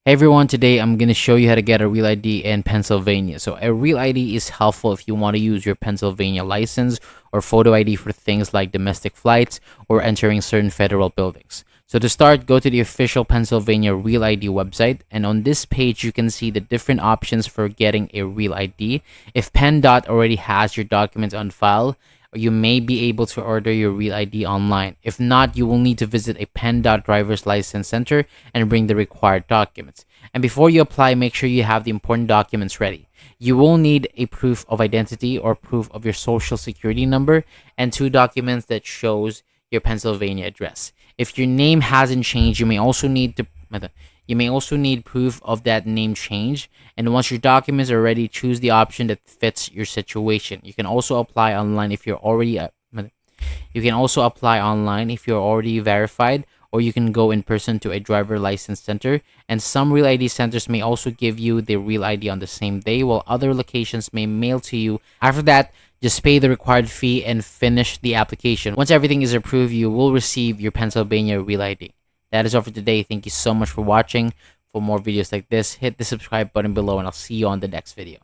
Hey everyone, today I'm going to show you how to get a real ID in Pennsylvania. So a real ID is helpful if you want to use your Pennsylvania license or photo ID for things like domestic flights or entering certain federal buildings. So to start, go to the official Pennsylvania Real ID website, and on this page you can see the different options for getting a real ID. If PennDOT already has your documents on file, you may be able to order your real ID online. If not, you will need to visit a PennDOT driver's license center and bring the required documents. And before you apply, make sure you have the important documents ready. You will need a proof of identity or proof of your social security number and two documents that shows your Pennsylvania address. If your name hasn't changed, you may also need proof of that name change. And once your documents are ready, choose the option that fits your situation. You can also apply online if you're already verified, or you can go in person to a driver license center. And some real ID centers may also give you the real ID on the same day, while other locations may mail to you. After that, just pay the required fee and finish the application. Once everything is approved, you will receive your Pennsylvania real ID. That is all for today. Thank you so much for watching. For more videos like this, hit the subscribe button below, and I'll see you on the next video.